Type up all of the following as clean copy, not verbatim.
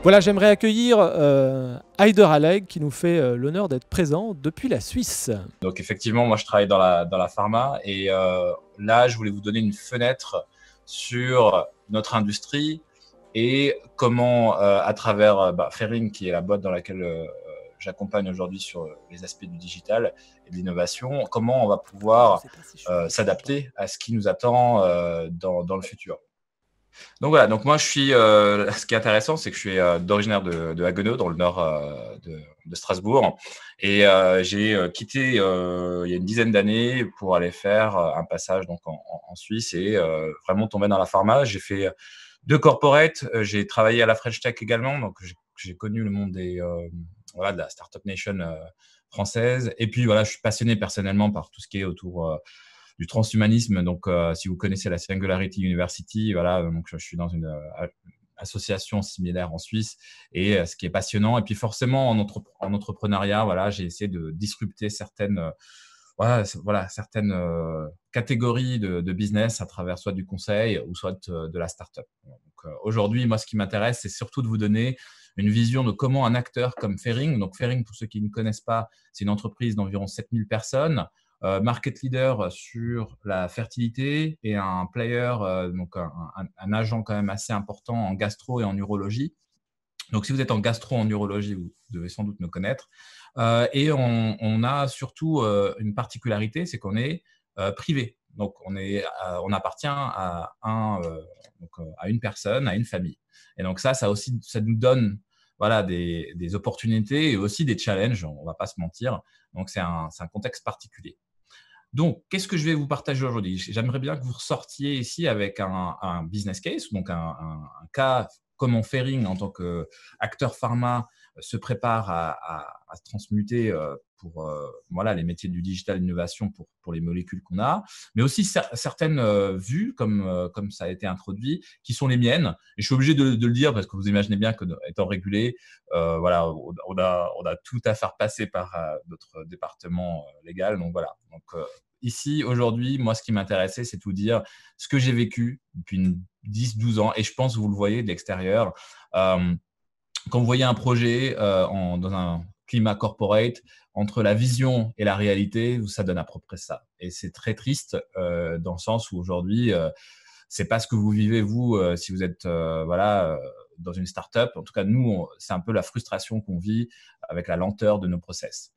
Voilà, j'aimerais accueillir Haider Haleg qui nous fait l'honneur d'être présent depuis la Suisse. Donc effectivement, moi je travaille dans la pharma et là je voulais vous donner une fenêtre sur notre industrie et comment à travers Ferring, qui est la boîte dans laquelle j'accompagne aujourd'hui sur les aspects du digital et de l'innovation, comment on va pouvoir s'adapter à ce qui nous attend dans le futur. Donc voilà, donc moi je suis. Ce qui est intéressant, c'est que je suis d'originaire de Haguenau, dans le nord de Strasbourg, et j'ai quitté il y a une dizaine d'années pour aller faire un passage donc en Suisse et vraiment tomber dans la pharma. J'ai fait deux corporates, j'ai travaillé à la French Tech également, donc j'ai connu le monde de la Startup Nation française. Et puis voilà, je suis passionné personnellement par tout ce qui est autour du transhumanisme. Donc, si vous connaissez la Singularity University, voilà, donc je suis dans une association similaire en Suisse, et ce qui est passionnant. Et puis forcément, en entrepreneuriat, voilà, j'ai essayé de disrupter certaines certaines catégories de business à travers soit du conseil ou soit de la startup. Donc, aujourd'hui, moi, ce qui m'intéresse, c'est surtout de vous donner une vision de comment un acteur comme Ferring, donc Ferring, pour ceux qui ne connaissent pas, c'est une entreprise d'environ 7000 personnes, market leader sur la fertilité et un player, donc un agent quand même assez important en gastro et en urologie. Donc, si vous êtes en gastro, en urologie, vous devez sans doute nous connaître. Et on a surtout une particularité, c'est qu'on est privé. Donc, on appartient à une personne, à une famille. Et donc, ça nous donne voilà, des opportunités et aussi des challenges, on ne va pas se mentir. Donc, c'est un contexte particulier. Donc, qu'est-ce que je vais vous partager aujourd'hui? J'aimerais bien que vous ressortiez ici avec un business case, donc un cas, comment Ferring, en tant qu'acteur pharma, se prépare à se transmuter pour voilà, les métiers du digital innovation pour les molécules qu'on a, mais aussi certaines vues, comme ça a été introduit, qui sont les miennes. Et je suis obligé de le dire parce que vous imaginez bien qu'étant régulé, voilà, on a tout à faire passer par notre département légal. Donc voilà. Donc, ici, aujourd'hui, moi, ce qui m'intéressait, c'est tout dire ce que j'ai vécu depuis 10-12 ans. Et je pense que vous le voyez de l'extérieur. Quand vous voyez un projet dans un climat corporate, entre la vision et la réalité, ça donne à peu près ça. Et c'est très triste dans le sens où aujourd'hui, c'est pas ce que vous vivez, vous, si vous êtes dans une startup. En tout cas, nous, c'est un peu la frustration qu'on vit avec la lenteur de nos process.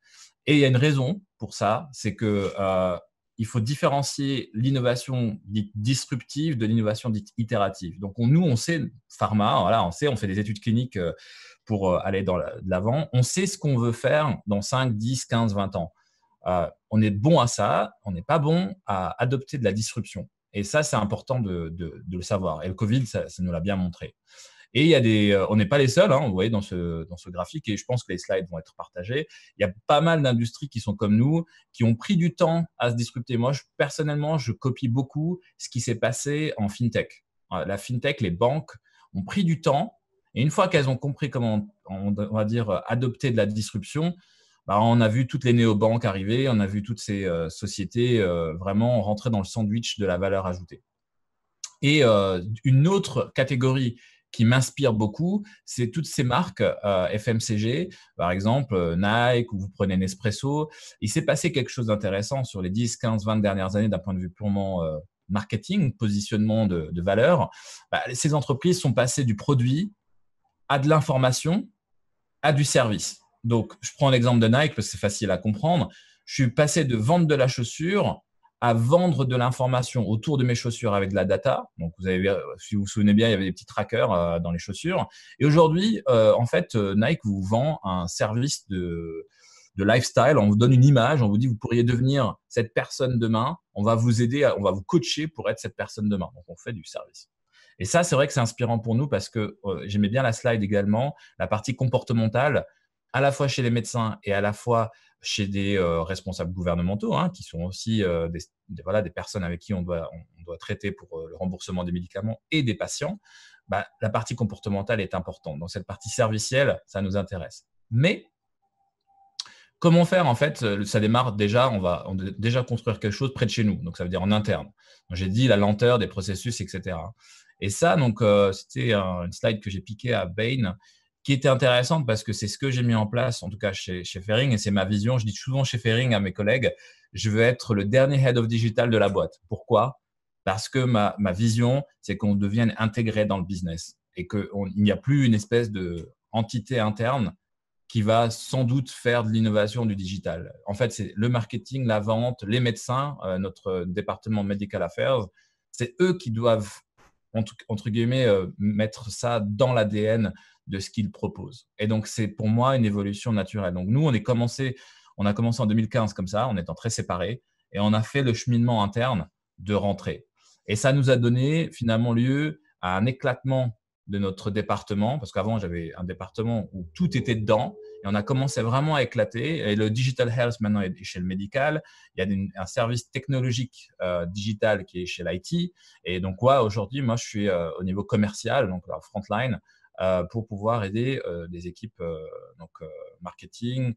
Et il y a une raison pour ça, c'est que il faut différencier l'innovation dite disruptive de l'innovation dite itérative. Donc, nous, on sait, pharma, voilà, on fait des études cliniques pour aller de l'avant. On sait ce qu'on veut faire dans 5, 10, 15, 20 ans. On est bon à ça, on n'est pas bon à adopter de la disruption. Et ça, c'est important de le savoir. Et le Covid, ça nous l'a bien montré. Et il y a on n'est pas les seuls, hein, vous voyez dans ce graphique, et je pense que les slides vont être partagés. Il y a pas mal d'industries qui sont comme nous, qui ont pris du temps à se disrupter. Moi, personnellement, je copie beaucoup ce qui s'est passé en fintech. La fintech, les banques ont pris du temps, et une fois qu'elles ont compris comment, on va dire, adopter de la disruption, on a vu toutes les néobanques arriver, on a vu toutes ces sociétés vraiment rentrer dans le sandwich de la valeur ajoutée. Et une autre catégorie qui m'inspire beaucoup, c'est toutes ces marques FMCG, par exemple Nike, ou vous prenez Nespresso. Il s'est passé quelque chose d'intéressant sur les 10, 15, 20 dernières années d'un point de vue purement marketing, positionnement de valeur. Ces entreprises sont passées du produit à de l'information, à du service. Donc, je prends l'exemple de Nike parce que c'est facile à comprendre. Je suis passé de vendre de la chaussure à vendre de l'information autour de mes chaussures avec de la data. Donc, si vous vous souvenez bien, il y avait des petits trackers dans les chaussures. Et aujourd'hui, en fait, Nike vous vend un service de lifestyle. On vous donne une image, on vous dit vous pourriez devenir cette personne demain. On va vous aider, on va vous coacher pour être cette personne demain. Donc, on fait du service. Et ça, c'est vrai que c'est inspirant pour nous parce que j'aimais bien la slide également, la partie comportementale, à la fois chez les médecins et à la fois chez des responsables gouvernementaux, hein, qui sont aussi des personnes avec qui on doit traiter pour le remboursement des médicaments et des patients. La partie comportementale est importante. Dans cette partie servicielle, ça nous intéresse. Mais comment faire? En fait, ça démarre déjà, on va déjà construire quelque chose près de chez nous. Donc, ça veut dire en interne. J'ai dit la lenteur des processus, etc. Et ça, donc, c'était une slide que j'ai piquée à Bain, qui était intéressante parce que c'est ce que j'ai mis en place, en tout cas chez Fairing, et c'est ma vision. Je dis souvent chez Fairing à mes collègues, je veux être le dernier head of digital de la boîte. Pourquoi? Parce que ma vision, c'est qu'on devienne intégré dans le business et qu'il n'y a plus une espèce d'entité interne qui va sans doute faire de l'innovation du digital. En fait, c'est le marketing, la vente, les médecins, notre département Medical Affairs, c'est eux qui doivent, entre guillemets, mettre ça dans l'ADN de ce qu'ils proposent. Et donc, c'est pour moi une évolution naturelle. Donc, nous, on a commencé en 2015 comme ça, en étant très séparés, et on a fait le cheminement interne de rentrer. Et ça nous a donné finalement lieu à un éclatement de notre département, parce qu'avant, j'avais un département où tout était dedans, et on a commencé vraiment à éclater. Et le digital health maintenant est chez le médical. Il y a un service technologique digital qui est chez l'IT. Et donc, aujourd'hui, moi, je suis au niveau commercial, donc frontline, pour pouvoir aider des équipes marketing,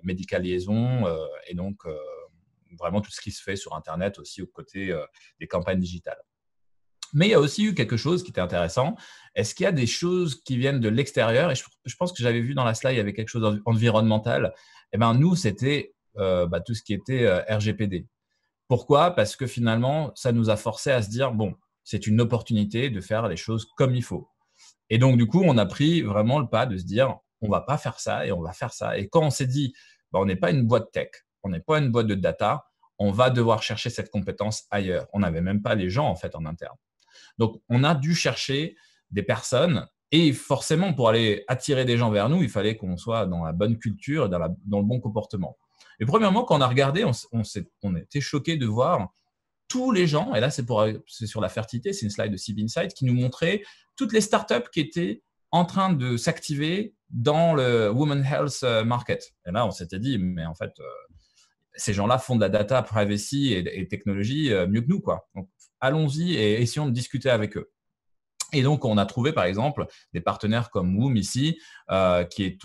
médical liaison, et donc vraiment tout ce qui se fait sur Internet aussi aux côtés des campagnes digitales. Mais il y a aussi eu quelque chose qui était intéressant. Est-ce qu'il y a des choses qui viennent de l'extérieur? Et je pense que j'avais vu dans la slide, il y avait quelque chose d'environnemental. Eh bien, nous, c'était tout ce qui était RGPD. Pourquoi? Parce que finalement, ça nous a forcé à se dire, bon, c'est une opportunité de faire les choses comme il faut. Et donc, du coup, on a pris vraiment le pas de se dire, on ne va pas faire ça et on va faire ça. Et quand on s'est dit, on n'est pas une boîte tech, on n'est pas une boîte de data, on va devoir chercher cette compétence ailleurs. On n'avait même pas les gens, en fait, en interne. Donc, on a dû chercher des personnes et forcément, pour aller attirer des gens vers nous, il fallait qu'on soit dans la bonne culture et dans le bon comportement. Et premièrement, quand on a regardé, on était choqués de voir tous les gens, et là, c'est sur la fertilité, c'est une slide de CB Insight qui nous montrait toutes les startups qui étaient en train de s'activer dans le Women Health Market. Et là, on s'était dit, mais en fait, ces gens-là font de la data privacy et technologie mieux que nous, quoi. Donc, allons-y et essayons de discuter avec eux. Et donc, on a trouvé, par exemple, des partenaires comme Woom ici, qui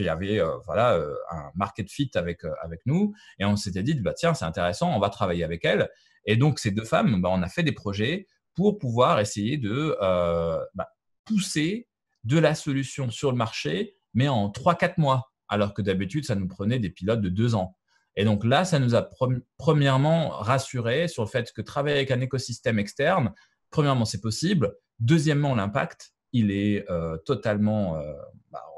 avaient un market fit avec nous. Et on s'était dit, tiens, c'est intéressant, on va travailler avec elles. Et donc, ces deux femmes, on a fait des projets pour pouvoir essayer de pousser de la solution sur le marché, mais en 3-4 mois, alors que d'habitude, ça nous prenait des pilotes de 2 ans. Et donc là, ça nous a premièrement rassuré sur le fait que travailler avec un écosystème externe, premièrement, c'est possible. Deuxièmement, l'impact, il est totalement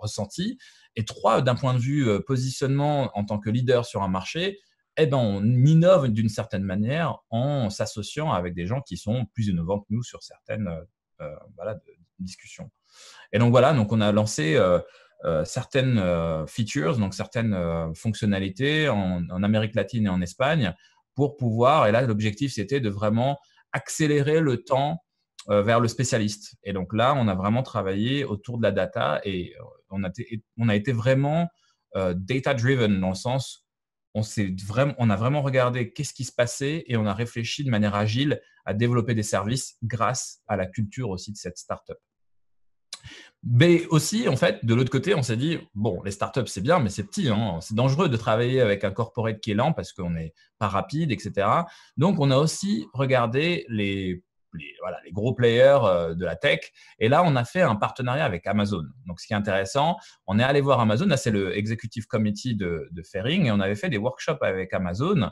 ressenti. Et 3, d'un point de vue positionnement en tant que leader sur un marché, on innove d'une certaine manière en s'associant avec des gens qui sont plus innovants que nous sur certaines discussions. Et donc voilà, donc on a lancé certaines features, donc certaines fonctionnalités en Amérique latine et en Espagne pour pouvoir, et là l'objectif c'était de vraiment accélérer le temps vers le spécialiste. Et donc là, on a vraiment travaillé autour de la data et on a été vraiment data-driven dans le sens, on a vraiment regardé qu'est-ce qui se passait et on a réfléchi de manière agile à développer des services grâce à la culture aussi de cette startup. Mais aussi, en fait, de l'autre côté, on s'est dit, bon, les startups, c'est bien, mais c'est petit. Hein. C'est dangereux de travailler avec un corporate qui est lent parce qu'on n'est pas rapide, etc. Donc, on a aussi regardé les gros players de la tech. Et là, on a fait un partenariat avec Amazon. Donc, ce qui est intéressant, on est allé voir Amazon. Là, c'est le Executive Committee de Fairing. Et on avait fait des workshops avec Amazon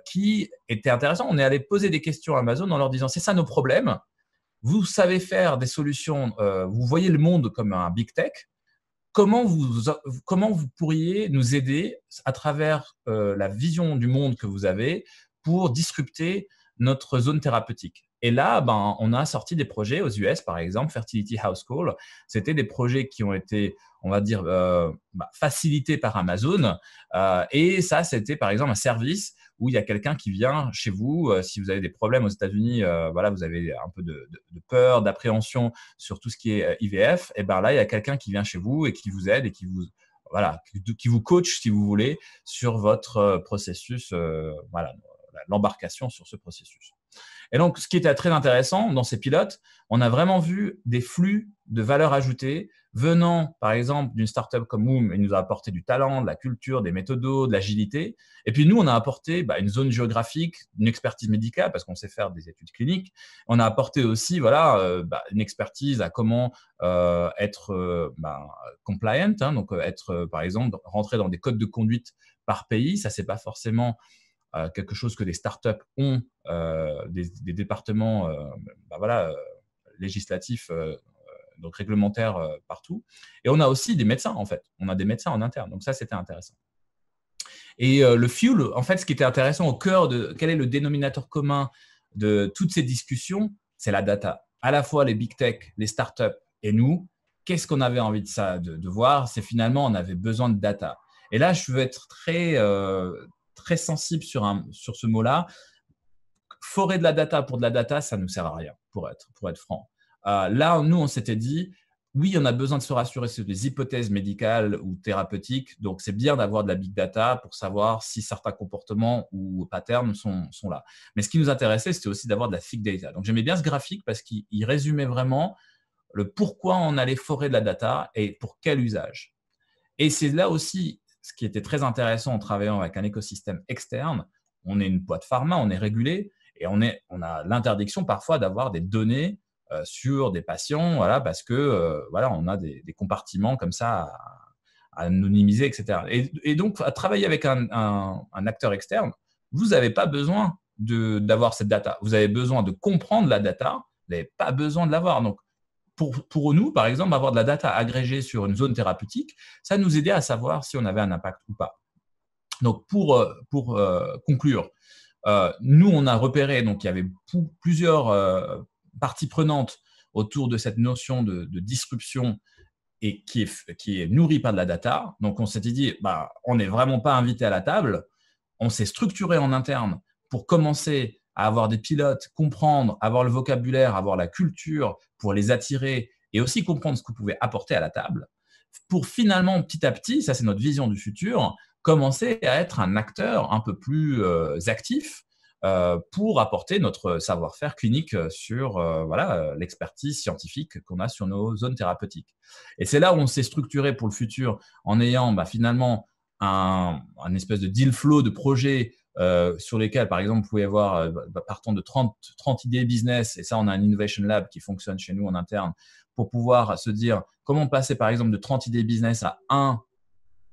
qui étaient intéressants. On est allé poser des questions à Amazon en leur disant, c'est ça nos problèmes. Vous savez faire des solutions, vous voyez le monde comme un big tech. Comment vous pourriez nous aider à travers la vision du monde que vous avez pour disrupter notre zone thérapeutique? Et là, on a sorti des projets aux US, par exemple, Fertility House Call. C'était des projets qui ont été, on va dire, facilités par Amazon. Et ça, c'était, par exemple, un service où il y a quelqu'un qui vient chez vous. Si vous avez des problèmes aux États-Unis, vous avez un peu de peur, d'appréhension sur tout ce qui est IVF, et là, il y a quelqu'un qui vient chez vous et qui vous aide et qui vous coach, si vous voulez, sur votre processus, l'embarcation sur ce processus. Et donc, ce qui était très intéressant dans ces pilotes, on a vraiment vu des flux de valeur ajoutée venant, par exemple, d'une startup comme Moom. Il nous a apporté du talent, de la culture, des méthodos, de l'agilité. Et puis, nous, on a apporté une zone géographique, une expertise médicale, parce qu'on sait faire des études cliniques. On a apporté aussi une expertise à comment être compliant, hein, donc être, par exemple, rentrer dans des codes de conduite par pays. Ça, c'est pas forcément quelque chose que les startups ont, des départements législatifs, donc réglementaires partout. Et on a aussi des médecins, en fait. On a des médecins en interne. Donc ça, c'était intéressant. Et le fuel, en fait, ce qui était intéressant au cœur de quel est le dénominateur commun de toutes ces discussions, c'est la data. À la fois les big tech, les startups et nous, qu'est-ce qu'on avait envie de voir? C'est finalement, on avait besoin de data. Et là, je veux être très sensible sur ce mot-là. Forer de la data pour de la data, ça ne nous sert à rien, pour être franc. Là, nous, on s'était dit, oui, on a besoin de se rassurer sur des hypothèses médicales ou thérapeutiques. Donc, c'est bien d'avoir de la big data pour savoir si certains comportements ou patterns sont là. Mais ce qui nous intéressait, c'était aussi d'avoir de la thick data. Donc, j'aimais bien ce graphique parce qu'il résumait vraiment le pourquoi on allait forer de la data et pour quel usage. Et c'est là aussi ce qui était très intéressant en travaillant avec un écosystème externe. On est une boîte pharma, on est régulé et on a l'interdiction parfois d'avoir des données sur des patients, voilà, parce que on a des compartiments comme ça à anonymiser, etc. Et donc, à travailler avec un acteur externe, vous n'avez pas besoin d'avoir cette data. Vous avez besoin de comprendre la data, vous n'avez pas besoin de l'avoir. Donc, pour nous, par exemple, avoir de la data agrégée sur une zone thérapeutique, ça nous aidait à savoir si on avait un impact ou pas. Donc, pour conclure, nous, on a repéré, donc il y avait plusieurs parties prenantes autour de cette notion de disruption et qui est nourrie par de la data. Donc, on s'était dit, on n'est vraiment pas invité à la table. On s'est structuré en interne pour commencer à avoir des pilotes, comprendre, avoir le vocabulaire, avoir la culture pour les attirer et aussi comprendre ce que vous pouvez apporter à la table pour finalement, petit à petit, ça c'est notre vision du futur, commencer à être un acteur un peu plus actif pour apporter notre savoir-faire clinique sur l'expertise scientifique qu'on a sur nos zones thérapeutiques. Et c'est là où on s'est structuré pour le futur en ayant finalement un espèce de deal flow de projets sur lesquels, par exemple, vous pouvez avoir, partant de 30 idées business, et ça, on a un Innovation Lab qui fonctionne chez nous en interne, pour pouvoir se dire comment passer, par exemple, de 30 idées business à un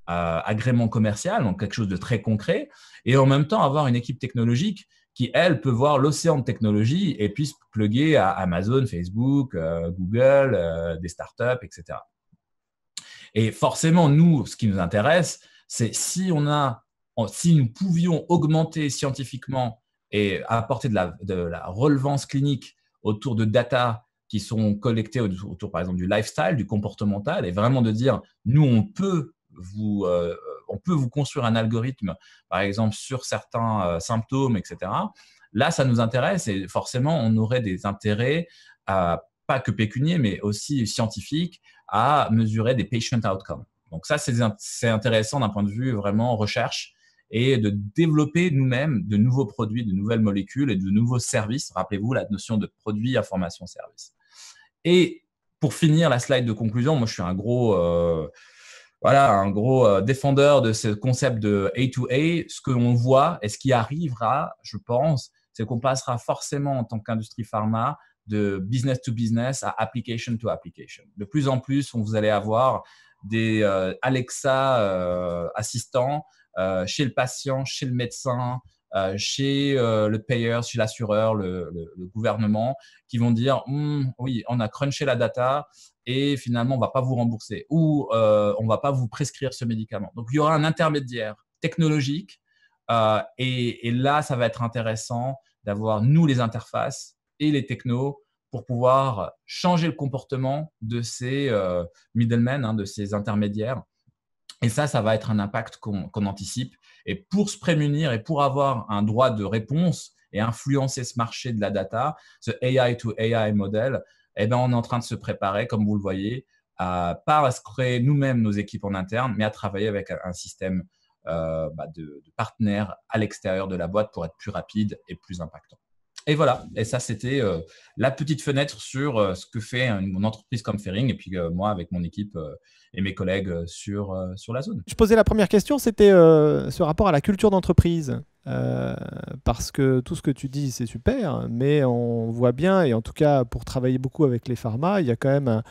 agrément commercial, donc quelque chose de très concret, et en même temps avoir une équipe technologique qui, elle, peut voir l'océan de technologie et puisse plugger à Amazon, Facebook, Google, des startups, etc. Et forcément, nous, ce qui nous intéresse, c'est si nous pouvions augmenter scientifiquement et apporter de la relevance clinique autour de data qui sont collectées autour, par exemple, du lifestyle, du comportemental, et vraiment de dire, nous, on peut vous construire un algorithme, par exemple, sur certains symptômes, etc. Là, ça nous intéresse et forcément, on aurait des intérêts, pas que pécuniers, mais aussi scientifiques, à mesurer des patient outcomes. Donc ça, c'est intéressant d'un point de vue vraiment recherche et de développer nous-mêmes de nouveaux produits, de nouvelles molécules et de nouveaux services. Rappelez-vous la notion de produit, information, service. Et pour finir, la slide de conclusion, moi, je suis un gros défendeur de ce concept de A2A. Ce que l'on voit et ce qui arrivera, je pense, c'est qu'on passera forcément en tant qu'industrie pharma de business to business à application to application. De plus en plus, vous allez avoir des Alexa assistants chez le patient, chez le médecin, chez le payeur, chez l'assureur, le gouvernement, qui vont dire oui, on a crunché la data et finalement, on ne va pas vous rembourser ou on ne va pas vous prescrire ce médicament. Donc, il y aura un intermédiaire technologique et là, ça va être intéressant d'avoir, nous, les interfaces et les technos pour pouvoir changer le comportement de ces middlemen, de ces intermédiaires. Et ça va être un impact qu'on anticipe. Et pour se prémunir et pour avoir un droit de réponse et influencer ce marché de la data, ce AI to AI modèle, on est en train de se préparer, comme vous le voyez, pas à se créer nous-mêmes nos équipes en interne, mais à travailler avec un système de partenaires à l'extérieur de la boîte pour être plus rapide et plus impactant. Et voilà, et ça, c'était la petite fenêtre sur ce que fait une entreprise comme Fering, et puis moi, avec mon équipe et mes collègues sur la zone. Je posais la première question, c'était ce rapport à la culture d'entreprise. Parce que tout ce que tu dis, c'est super, mais on voit bien, et en tout cas pour travailler beaucoup avec les pharma, il y a quand même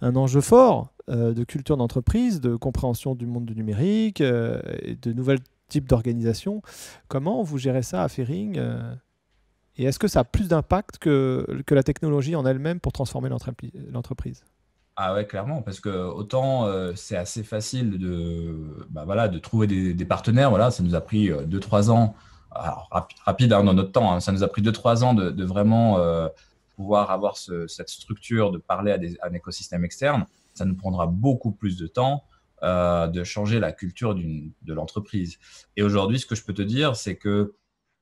un enjeu fort de culture d'entreprise, de compréhension du monde du numérique et de nouvelles types d'organisation. Comment vous gérez ça à Fering et est-ce que ça a plus d'impact que la technologie en elle-même pour transformer l'entreprise? Ah ouais, clairement, parce que autant c'est assez facile voilà, de trouver des partenaires. Voilà, ça nous a pris 2-3 ans, alors, rapide hein, dans notre temps, hein, ça nous a pris 2-3 ans de vraiment pouvoir avoir cette structure, de parler à un écosystème externe. Ça nous prendra beaucoup plus de temps de changer la culture de l'entreprise. Et aujourd'hui, ce que je peux te dire, c'est que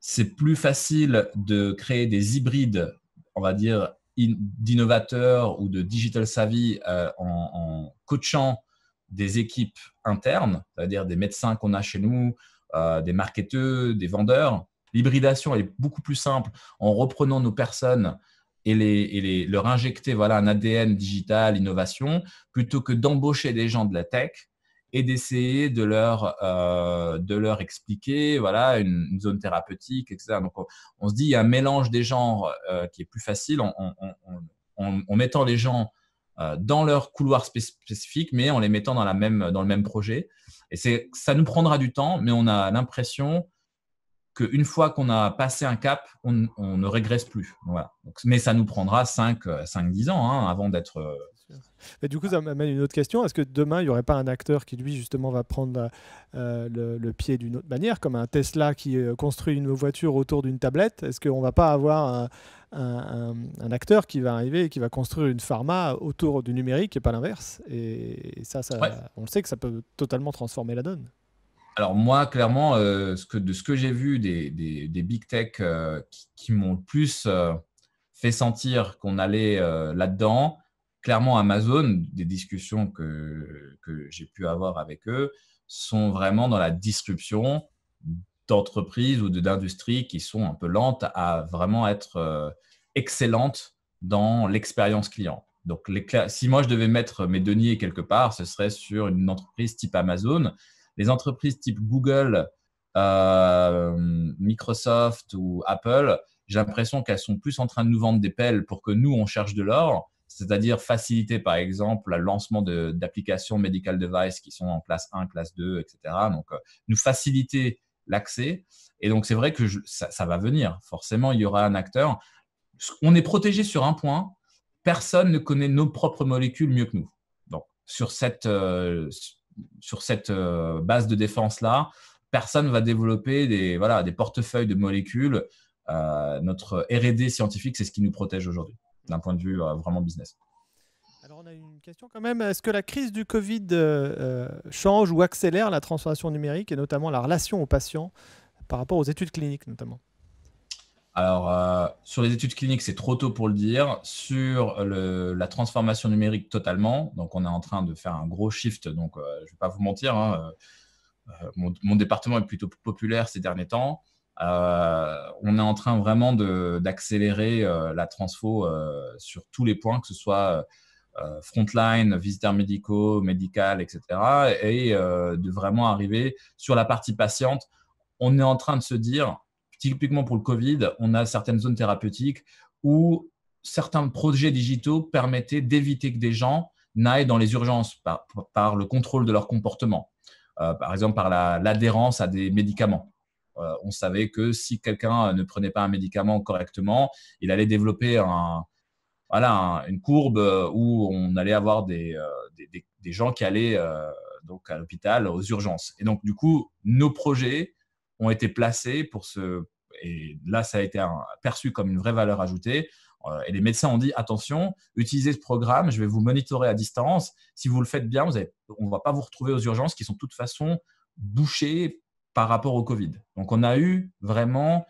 c'est plus facile de créer des hybrides, on va dire, d'innovateurs ou de digital savvy en coachant des équipes internes, c'est-à-dire des médecins qu'on a chez nous, des marketeurs, des vendeurs. L'hybridation est beaucoup plus simple en reprenant nos personnes et leur injecter voilà, un ADN digital, innovation, plutôt que d'embaucher des gens de la tech et d'essayer de leur expliquer voilà, une zone thérapeutique, etc. Donc, on se dit, il y a un mélange des genres qui est plus facile en mettant les gens dans leur couloir spécifique, mais en les mettant dans le même projet. Et ça nous prendra du temps, mais on a l'impression qu'une fois qu'on a passé un cap, on ne régresse plus. Voilà. Donc, mais ça nous prendra 5-10 ans hein, avant d'être… Et du coup, ça m'amène une autre question. Est-ce que demain, il n'y aurait pas un acteur qui, lui, justement, va prendre le pied d'une autre manière, comme un Tesla qui construit une voiture autour d'une tablette? Est-ce qu'on ne va pas avoir un acteur qui va arriver et qui va construire une pharma autour du numérique et pas l'inverse? Et ça Ouais. on le sait que ça peut totalement transformer la donne. Alors moi, clairement, de ce que j'ai vu des big tech qui m'ont le plus fait sentir qu'on allait là-dedans, clairement Amazon, des discussions que j'ai pu avoir avec eux, sont vraiment dans la disruption d'entreprises ou d'industries qui sont un peu lentes à vraiment être excellentes dans l'expérience client. Donc, si moi je devais mettre mes deniers quelque part, ce serait sur une entreprise type Amazon. Les entreprises type Google, Microsoft ou Apple, j'ai l'impression qu'elles sont plus en train de nous vendre des pelles pour que nous, on cherche de l'or, c'est-à-dire faciliter, par exemple, le lancement d'applications medical device qui sont en classe 1, classe 2, etc. Donc, nous faciliter l'accès. Et donc, c'est vrai que ça va venir. Forcément, il y aura un acteur. On est protégé sur un point. Personne ne connaît nos propres molécules mieux que nous. Donc, sur cette base de défense-là, personne ne va développer des portefeuilles de molécules. Notre R&D scientifique, c'est ce qui nous protège aujourd'hui, d'un point de vue vraiment business. Alors, on a une question quand même. Est-ce que la crise du Covid change ou accélère la transformation numérique et notamment la relation aux patients par rapport aux études cliniques notamment? Alors, sur les études cliniques, c'est trop tôt pour le dire. Sur la transformation numérique, totalement. Donc, on est en train de faire un gros shift. Donc, je ne vais pas vous mentir, hein, mon département est plutôt populaire ces derniers temps. On est en train vraiment d'accélérer la transfo sur tous les points, que ce soit frontline, visiteurs médicaux, médical, etc. Et de vraiment arriver sur la partie patiente. On est en train de se dire, typiquement pour le Covid, on a certaines zones thérapeutiques où certains projets digitaux permettaient d'éviter que des gens n'aillent dans les urgences par le contrôle de leur comportement. Par exemple, par l'adhérence à des médicaments. On savait que si quelqu'un ne prenait pas un médicament correctement, il allait développer une courbe où on allait avoir des gens qui allaient donc à l'hôpital, aux urgences. Et donc, du coup, nos projets ont été placés et là, ça a été perçu comme une vraie valeur ajoutée. Et les médecins ont dit, attention, utilisez ce programme, je vais vous monitorer à distance. Si vous le faites bien, on ne va pas vous retrouver aux urgences qui sont de toute façon bouchées par rapport au Covid. Donc, on a eu vraiment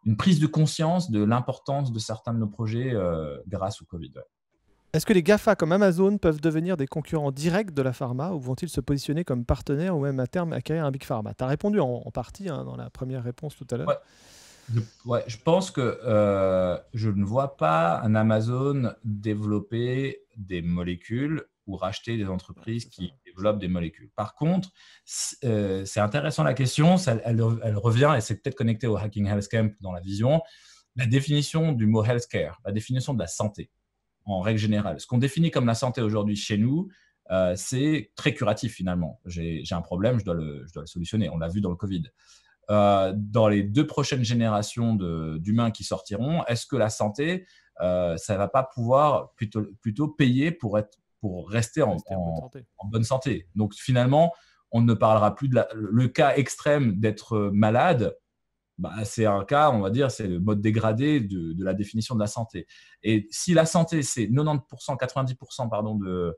une prise de conscience de l'importance de certains de nos projets grâce au Covid. Est-ce que les GAFA comme Amazon peuvent devenir des concurrents directs de la pharma ou vont-ils se positionner comme partenaires ou même à terme acquérir un big pharma? Tu as répondu en partie hein, dans la première réponse tout à l'heure. Ouais. Ouais, je pense que je ne vois pas un Amazon développer des molécules ou racheter des Ouais, entreprises c'est ça. qui développent des molécules. Par contre, c'est intéressant la question, elle revient et c'est peut-être connecté au Hacking Health Camp dans la vision, la définition du mot healthcare, la définition de la santé en règle générale. Ce qu'on définit comme la santé aujourd'hui chez nous, c'est très curatif finalement. J'ai un problème, je dois le solutionner. On l'a vu dans le Covid. Dans les 2 prochaines générations d'humains qui sortiront, est-ce que la santé, ça ne va pas pouvoir plutôt payer pour rester Rester en bonne santé. en bonne santé? Donc finalement, on ne parlera plus de le cas extrême d'être malade. Bah, c'est un cas, on va dire, c'est le mode dégradé de la définition de la santé. Et si la santé, c'est 90%, 90% pardon, de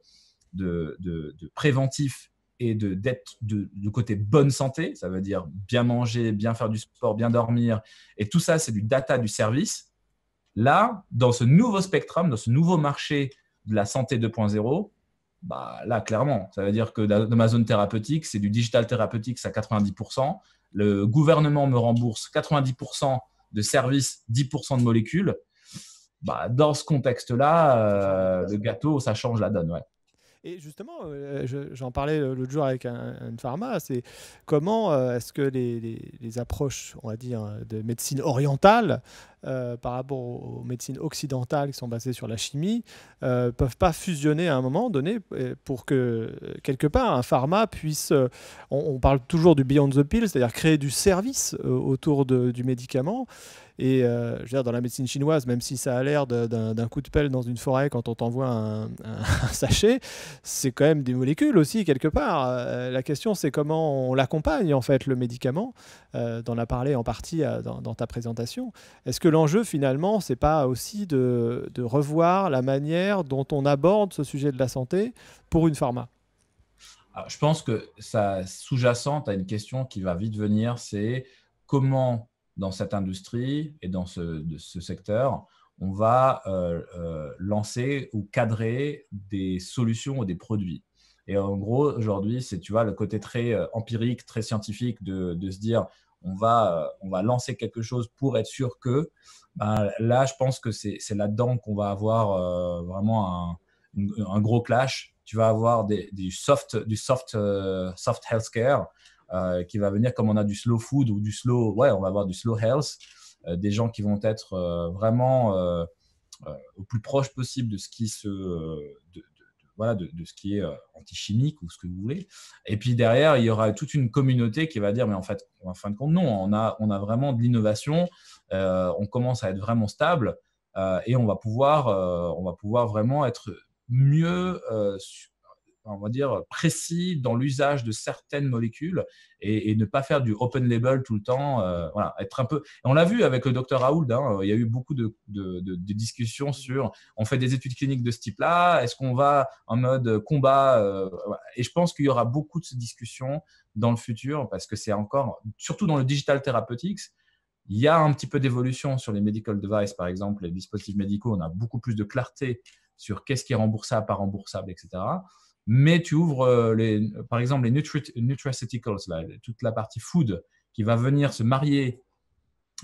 préventif et d'être du côté bonne santé, ça veut dire bien manger, bien faire du sport, bien dormir, et tout ça, c'est du data, du service. Là, dans ce nouveau spectrum, dans ce nouveau marché de la santé 2.0, bah, là, clairement, ça veut dire que dans ma zone thérapeutique, c'est du digital thérapeutique à 90%. Le gouvernement me rembourse 90% de services, 10% de molécules. Bah, dans ce contexte-là, le gâteau, ça change la donne. Ouais. Et justement, j'en parlais l'autre jour avec une pharma, c'est comment est-ce que les approches, on va dire, de médecine orientale par rapport aux médecines occidentales qui sont basées sur la chimie peuvent pas fusionner à un moment donné pour que, quelque part, un pharma puisse, on parle toujours du beyond the pill, c'est-à-dire créer du service autour du médicament. Et je veux dire, dans la médecine chinoise, même si ça a l'air d'un coup de pelle dans une forêt quand on t'envoie un sachet, c'est quand même des molécules aussi, quelque part. La question, c'est comment on l'accompagne, en fait, le médicament. T'en as parlé en partie dans ta présentation. Est-ce que l'enjeu, finalement, c'est pas aussi de revoir la manière dont on aborde ce sujet de la santé pour une pharma? Alors, je pense que ça sous-jacente à une question qui va vite venir, c'est comment dans cette industrie et dans ce secteur, on va lancer ou cadrer des solutions ou des produits. Et en gros, aujourd'hui, c'est, tu vois, le côté très empirique, très scientifique de se dire on va lancer quelque chose pour être sûr que, ben, là, je pense que c'est là-dedans qu'on va avoir vraiment un gros clash. Tu vas avoir soft healthcare qui va venir comme on a du slow food ou on va avoir du slow health, des gens qui vont être vraiment au plus proche possible de ce qui voilà, de ce qui est antichimique ou ce que vous voulez. Et puis derrière, il y aura toute une communauté qui va dire, mais en fin de compte, non, on a vraiment de l'innovation, on commence à être vraiment stable et on va pouvoir vraiment être mieux on va dire, précis dans l'usage de certaines molécules et ne pas faire du open label tout le temps. Voilà, être un peu. Et on l'a vu avec le docteur Raoult, hein, il y a eu beaucoup de discussions sur on fait des études cliniques de ce type-là, est-ce qu'on va en mode combat voilà. Et je pense qu'il y aura beaucoup de ces discussions dans le futur parce que c'est encore, surtout dans le digital therapeutics, il y a un petit peu d'évolution sur les medical devices, par exemple, les dispositifs médicaux. On a beaucoup plus de clarté sur qu'est-ce qui est remboursable, pas remboursable, etc. Mais tu ouvres, par exemple, les nutraceuticals, là, toute la partie food qui va venir se marier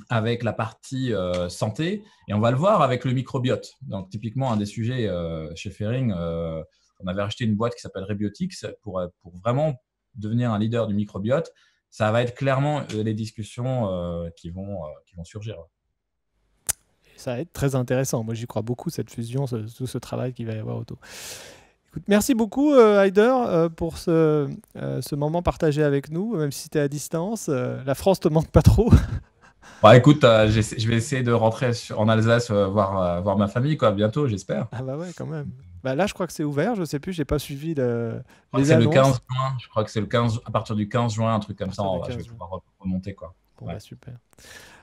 avec la partie santé. Et on va le voir avec le microbiote. Donc, typiquement, un des sujets chez Ferring, on avait acheté une boîte qui s'appelle Rebiotics pour vraiment devenir un leader du microbiote. Ça va être clairement les discussions qui vont surgir. Ça va être très intéressant. Moi, j'y crois beaucoup, cette fusion, tout ce travail qu'il va y avoir autour. Écoute, merci beaucoup, Heider, pour ce moment partagé avec nous, même si tu es à distance. La France te manque pas trop. Bon, écoute, je vais essayer de rentrer en Alsace voir ma famille quoi, bientôt, j'espère. Ah bah ouais, quand même. Bah là, je crois que c'est ouvert. Je sais plus, j'ai pas suivi les C'est le 15 annonces. juin. Je crois que c'est le 15, à partir du 15 juin, un truc comme ça, je vais Juin. pouvoir remonter. Quoi. Bon, Ouais. bah super.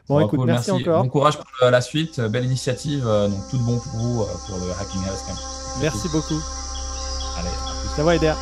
Bon, écoute, Cool, merci merci. encore. Bon courage pour la suite. Belle initiative. Donc, tout de bon pour vous pour le Hacking Health Camp. Merci beaucoup. Allez, à plus. Ciao, Heider.